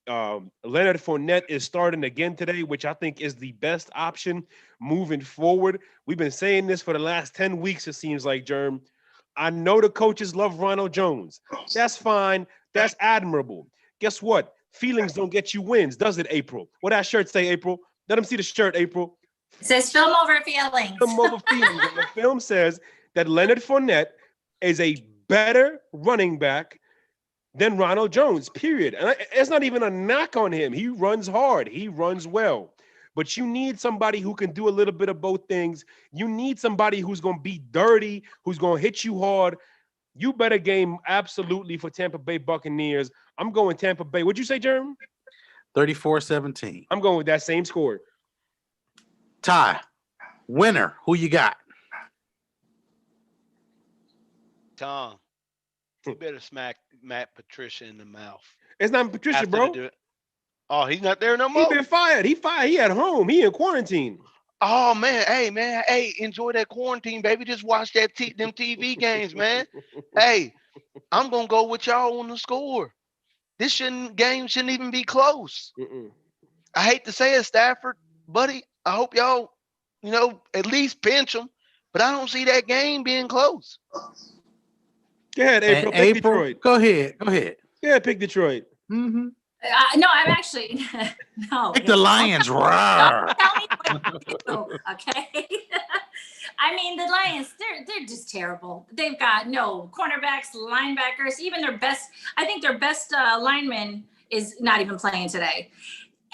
Leonard Fournette is starting again today, which I think is the best option moving forward. We've been saying this for the last 10 weeks, it seems like, Germ. I know the coaches love Ronald Jones. That's fine. That's admirable. Guess what? Feelings don't get you wins, does it, April? What that shirt say, April? Let them see the shirt, April. It says film over feelings. Film over feelings. And the film says that Leonard Fournette is a better running back than Ronald Jones, period. And it's not even a knock on him. He runs hard. He runs well. But you need somebody who can do a little bit of both things. You need somebody who's going to be dirty, who's going to hit you hard. You better game absolutely for Tampa Bay Buccaneers. I'm going Tampa Bay. What'd you say, Jeremy? 34-17. I'm going with that same score. Ty, winner, who you got? Tom, you better smack Matt Patricia in the mouth. It's not Patricia, After bro. Oh, he's not there no He more. been fired. He fired. He at home. He in quarantine. Oh man, hey, enjoy that quarantine, baby. Just watch them TV games, man. Hey, I'm gonna go with y'all on the score. This game shouldn't even be close. Mm-mm. I hate to say it, Stafford, buddy. I hope y'all, at least pinch them. But I don't see that game being close. Go ahead, April. Pick Detroit. Go ahead. Yeah, pick Detroit. Mm-hmm. No, I'm actually no. Pick the Lions. Don't tell me what to do, okay? I mean, the Lions, they're just terrible. They've got no cornerbacks, linebackers, even their best. I think their best lineman is not even playing today.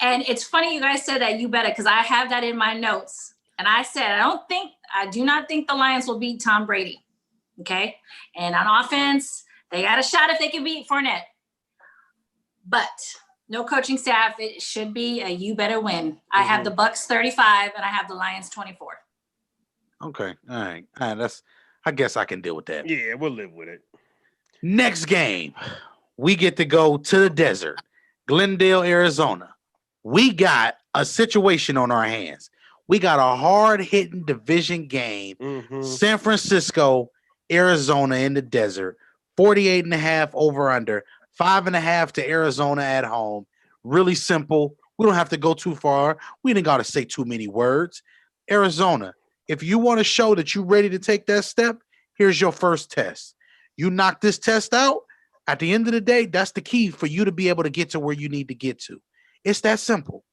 And it's funny you guys said that you better, because I have that in my notes. And I said, I do not think the Lions will beat Tom Brady. Okay. And on offense, they got a shot if they can beat Fournette. But no coaching staff. It should be a you better win. I have the Bucs 35 and I have the Lions 24. Okay. All right. I guess I can deal with that. Yeah, we'll live with it. Next game, we get to go to the desert, Glendale, Arizona. We got a situation on our hands. We got a hard-hitting division game. San Francisco, Arizona in the desert, 48.5 over under, 5.5 to Arizona at home. Really simple. We don't have to go too far. We didn't got to say too many words. Arizona, if you want to show that you're ready to take that step, here's your first test. You knock this test out, at the end of the day, that's the key for you to be able to get to where you need to get to. It's that simple.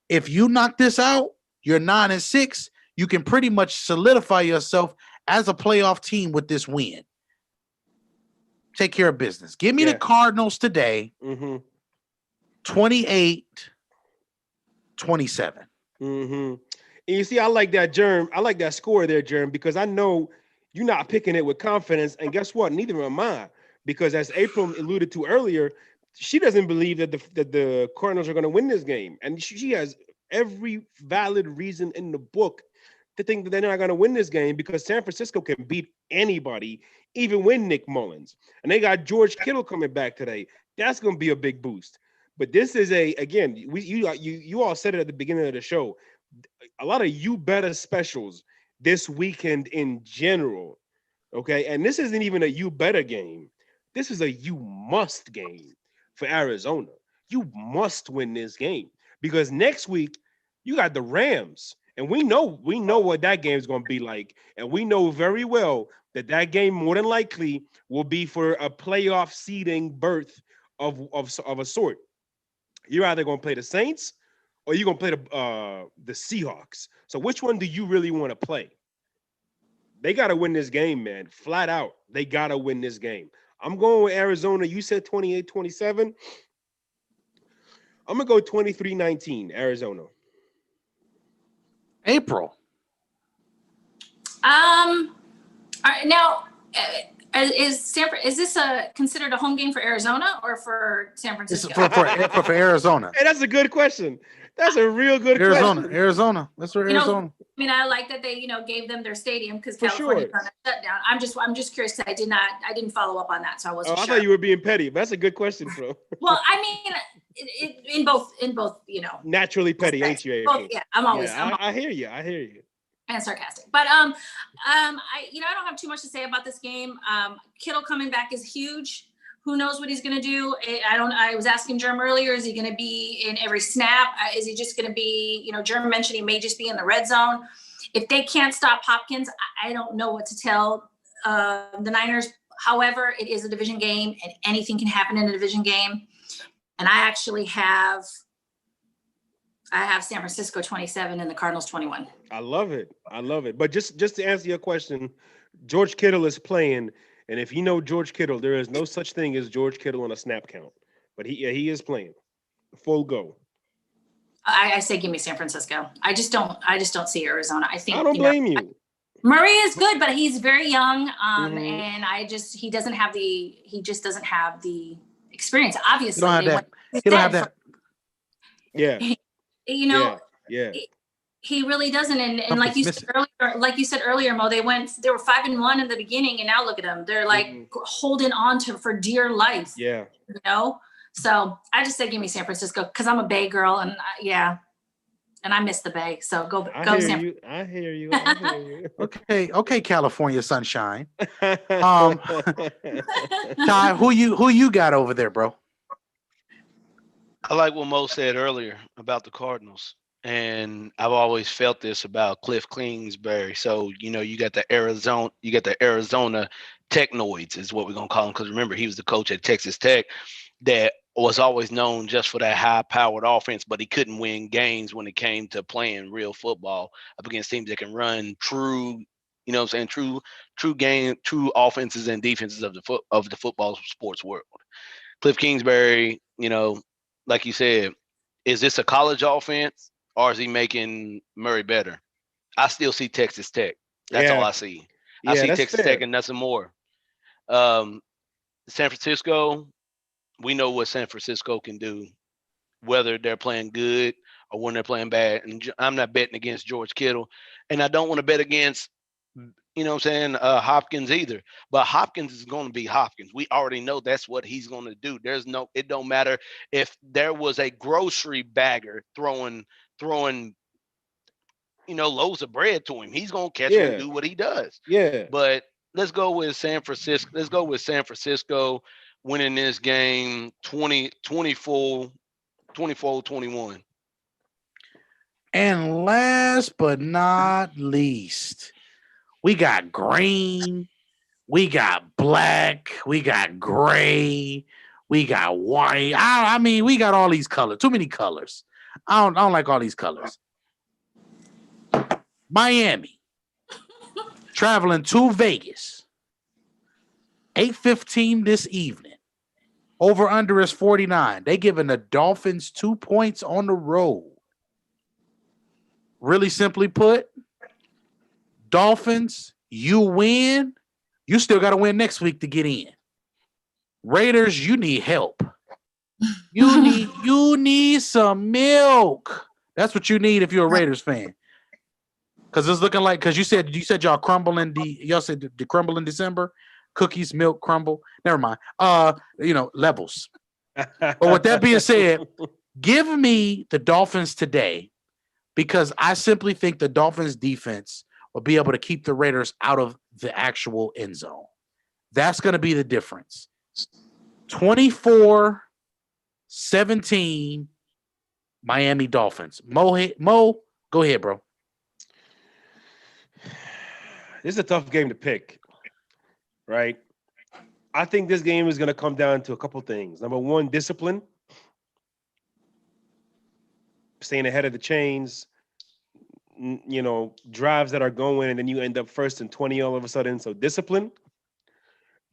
If you knock this out, you're 9-6. You can pretty much solidify yourself as a playoff team with this win. Take care of business. Give me the Cardinals today. 28-27. And you see, I like that, Germ. I like that score there, Germ, because I know you're not picking it with confidence. And guess what? Neither am I. Because as April alluded to earlier, she doesn't believe that the Cardinals are going to win this game. And she has every valid reason in the book to think that they're not going to win this game because San Francisco can beat anybody, even with Nick Mullins. And they got George Kittle coming back today. That's going to be a big boost. But this is you all said it at the beginning of the show. A lot of you better specials this weekend in general. Okay. And this isn't even a you better game. This is a you must game for Arizona. You must win this game because next week you got the Rams. And we know what that game is going to be like. And we know very well that game more than likely will be for a playoff seeding berth of a sort. You're either going to play the Saints or you're going to play the Seahawks. So which one do you really want to play? They got to win this game, man. Flat out. They got to win this game. I'm going with Arizona. You said 28-27. I'm going to go 23-19, Arizona. April. All right, now, is this considered a home game for Arizona or for San It's Francisco? for Arizona. Hey, that's a good question. That's a real good question. Arizona. That's for Arizona. I mean, I like that they, gave them their stadium because For California's sure. on a shutdown. I'm just curious because I didn't follow up on that, so I Oh, wasn't I sure. thought you were being petty, but that's a good question, bro. Well, I mean, in both, Naturally petty, ain't you, both, April? yeah, I'm always, Yeah, I hear you. I hear you. and sarcastic. But I don't have too much to say about this game. Kittle coming back is huge. Who knows what he's going to do? I was asking Germ earlier, is he going to be in every snap? Is he just going to be, Germ mentioned he may just be in the red zone. If they can't stop Hopkins, I don't know what to tell the Niners. However, it is a division game and anything can happen in a division game. And I actually have San Francisco 27 and the Cardinals 21. I love it. But just to answer your question, George Kittle is playing, and if you know George Kittle, there is no such thing as George Kittle on a snap count. But he is playing full go. I say give me San Francisco. I just don't see Arizona. I think I don't blame you. Murray is good, but he's very young, Mhm. and he just doesn't have the experience. Obviously, He don't have that. Yeah. Yeah. He really doesn't. And like you said earlier, Mo, they were 5-1 in the beginning, and now look at them. They're like holding on to for dear life. Yeah. So I just say give me San Francisco because I'm a Bay girl, and and I miss the Bay. So go San Francisco. I hear you. Okay, California sunshine. Ty, who you got over there, bro? I like what Mo said earlier about the Cardinals. And I've always felt this about Cliff Kingsbury. So, you got the Arizona technoids is what we're going to call him. Because remember, he was the coach at Texas Tech that was always known just for that high-powered offense, but he couldn't win games when it came to playing real football up against teams that can run true, true offenses and defenses of the football sports world. Cliff Kingsbury, like you said, is this a college offense or is he making Murray better? I still see Texas Tech. That's all I see. I see Texas Tech and nothing more. San Francisco, we know what San Francisco can do, whether they're playing good or when they're playing bad. And I'm not betting against George Kittle. And I don't want to bet against, Hopkins either. But Hopkins is going to be Hopkins. We already know that's what he's going to do. It don't matter if there was a grocery bagger throwing loaves of bread to him. He's going to catch him and do what he does. Yeah. But let's go with San Francisco. Let's go with San Francisco winning this game 24-21. And last but not least, we got green, we got black, we got gray, we got white. I mean, we got all these colors. Too many colors. I don't like all these colors. Miami traveling to Vegas. 8:15 this evening. Over under is 49. They giving the Dolphins 2 points on the road. Really simply put, Dolphins, you win. You still got to win next week to get in. Raiders, you need help. You need some milk. That's what you need if you're a Raiders fan. Because it's looking like, because you said y'all crumble y'all said the crumble in December. Cookies, milk, crumble. Never mind. Levels. But with that being said, give me the Dolphins today because I simply think the Dolphins defense will be able to keep the Raiders out of the actual end zone. That's going to be the difference. 24-17 Miami Dolphins. Mo, go ahead, bro. This is a tough game to pick, right? I think this game is going to come down to a couple things. Number one, discipline. Staying ahead of the chains, drives that are going, and then you end up 1st and 20 all of a sudden. So discipline.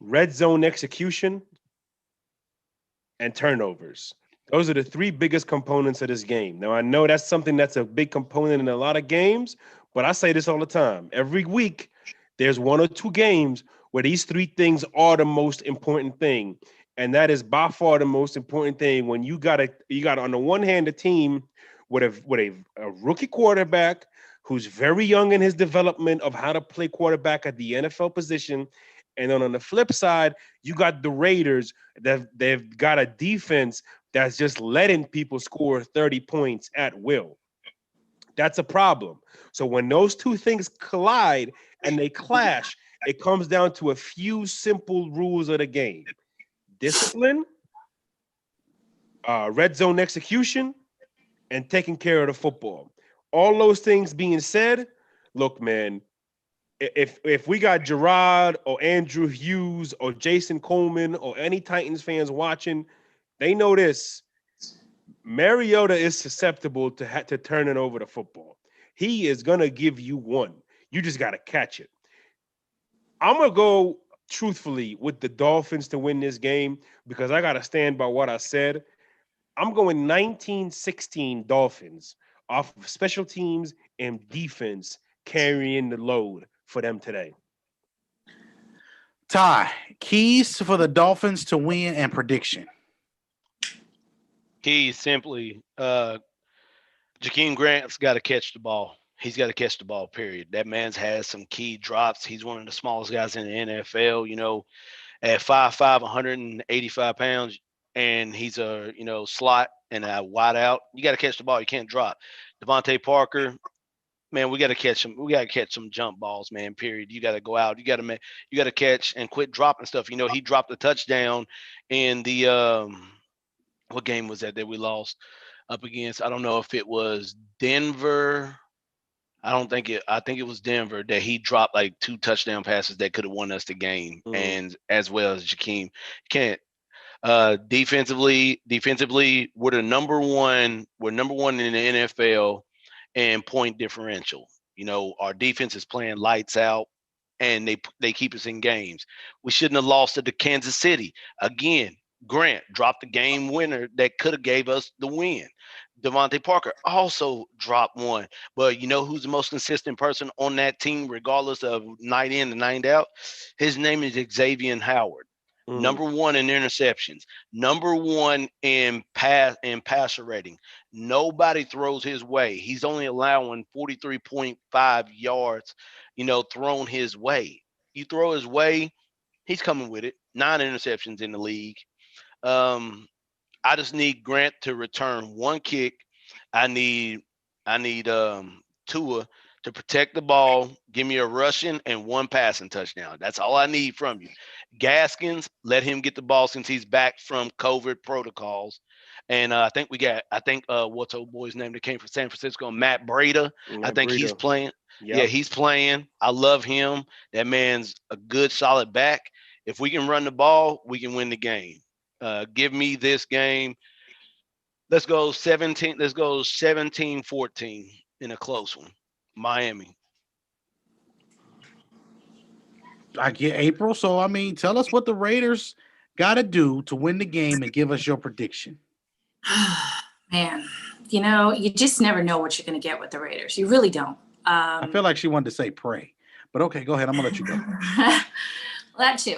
red zone execution, and turnovers. Those are the three biggest components of this game. Now, I know that's something that's a big component in a lot of games, but I say this all the time. Every week, there's one or two games where these three things are the most important thing. And that is by far the most important thing when you got on the one hand, a team with a rookie quarterback who's very young in his development of how to play quarterback at the NFL position. And then on the flip side, you got the Raiders that they've got a defense that's just letting people score 30 points at will. That's a problem. So when those two things collide and they clash, it comes down to a few simple rules of the game. Discipline, red zone execution, and taking care of the football. All those things being said, look, man, if we got Gerard or Andrew Hughes or Jason Coleman or any Titans fans watching, they know this. Mariota is susceptible to turning over the football. He is going to give you one. You just got to catch it. I'm going to go truthfully with the Dolphins to win this game because I got to stand by what I said. I'm going 19-16 Dolphins off of special teams and defense carrying the load for them today. Ty, keys for the Dolphins to win and prediction. Keys simply, Jakeem Grant's got to catch the ball. He's got to catch the ball, period. That man's has some key drops. He's one of the smallest guys in the NFL, at 5'5", 185 pounds, and he's a, slot and a wide out. You got to catch the ball. You can't drop. Devontae Parker, man, we got to catch him. We got to catch some jump balls, man, period. You got to go out. You got to catch and quit dropping stuff. He dropped a touchdown in the what game was that we lost up against? I don't know if it was Denver. I think it was Denver that he dropped like 2 touchdown passes that could have won us the game. And as well as Jakeem. Can't defensively, we're number one in the NFL in point differential. Our defense is playing lights out and they keep us in games. We shouldn't have lost to Kansas City. Again, Grant dropped the game winner that could have gave us the win. Devontae Parker also dropped one. But who's the most consistent person on that team, regardless of night in and night out? His name is Xavier Howard. Number 1 in interceptions. Number 1 in passer rating. Nobody throws his way. He's only allowing 43.5 yards, thrown his way. You throw his way, he's coming with it. 9 interceptions in the league. I just need Grant to return 1 kick. I need Tua to protect the ball, give me a rushing and 1 passing touchdown. That's all I need from you. Gaskins, let him get the ball since he's back from COVID protocols. And I think what's old boy's name that came from San Francisco, Matt Breida. I think he's playing. Yep. Yeah, he's playing. I love him. That man's a good, solid back. If we can run the ball, we can win the game. Give me this game. Let's go 17. Let's go 17-14 in a close one. Miami. I get April. So, tell us what the Raiders got to do to win the game and give us your prediction. Man, you just never know what you're going to get with the Raiders. You really don't. I feel like she wanted to say pray. But okay, go ahead. I'm going to let you go. That too.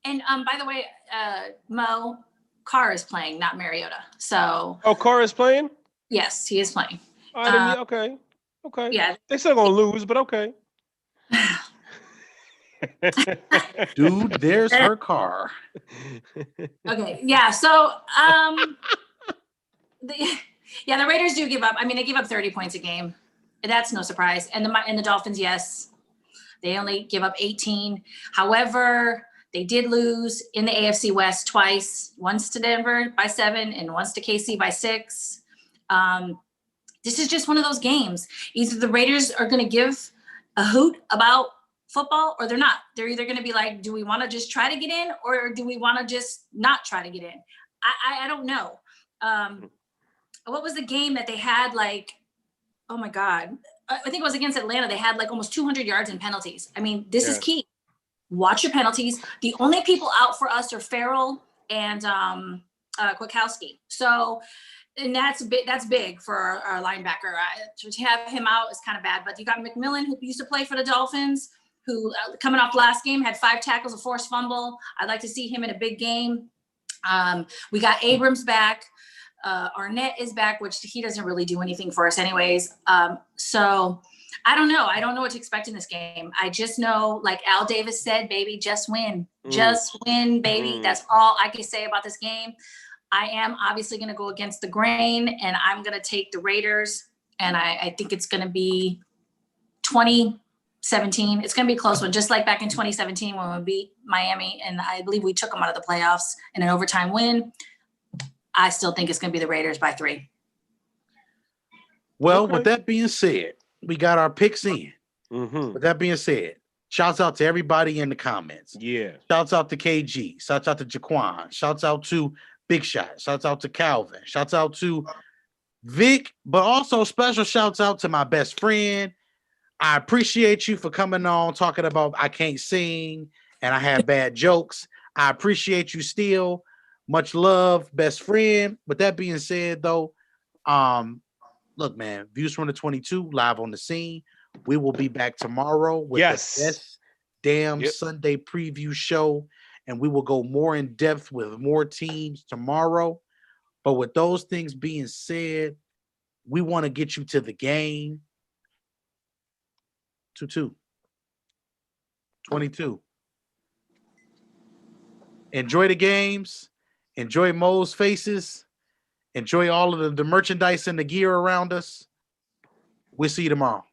By the way, Mo, Carr is playing, not Mariota. So. Oh, Carr is playing? Yes, he is playing. Okay. Yeah. They're still going to lose, but okay. Dude, there's her car. Okay. Yeah. So, the Raiders do give up. They give up 30 points a game. That's no surprise. And the Dolphins, yes, they only give up 18. However, they did lose in the AFC West twice, once to Denver by 7 and once to KC by 6. This is just one of those games. Either the Raiders are going to give a hoot about football or they're not. They're either going to be like, do we want to just try to get in or do we want to just not try to get in? I don't know. What was the game that they had oh my God. I think it was against Atlanta. They had almost 200 yards in penalties. This is key. Watch your penalties. The only people out for us are Farrell and Kwiatkowski. So, and that's big for our linebacker. To have him out is kind of bad. But you got McMillan, who used to play for the Dolphins, who coming off last game had 5 tackles, a forced fumble. I'd like to see him in a big game. We got Abrams back. Arnett is back, which he doesn't really do anything for us anyways. So I don't know. I don't know what to expect in this game. I just know, like Al Davis said, baby, just win. Just win, baby. That's all I can say about this game. I am obviously going to go against the grain, and I'm going to take the Raiders, and I think it's going to be 2017. It's going to be a close one, just like back in 2017 when we beat Miami, and I believe we took them out of the playoffs in an overtime win. I still think it's going to be the Raiders by 3. Well, with that being said, we got our picks in. With that being said, shouts out to everybody in the comments. Yeah. Shouts out to KG. Shouts out to Jaquan. Shouts out to Big Shot. Shouts out to Calvin. Shouts out to Vic, but also special shouts out to my best friend. I appreciate you for coming on, talking about I can't sing and I have bad jokes. I appreciate you still. Much love, best friend. With that being said, though, look, man, Views from the 22 live on the scene. We will be back tomorrow with the best damn Sunday preview show, and we will go more in depth with more teams tomorrow. But with those things being said, we want to get you to the game. 2-2. 22. Enjoy the games. Enjoy Mo's faces. Enjoy all of the merchandise and the gear around us. We'll see you tomorrow.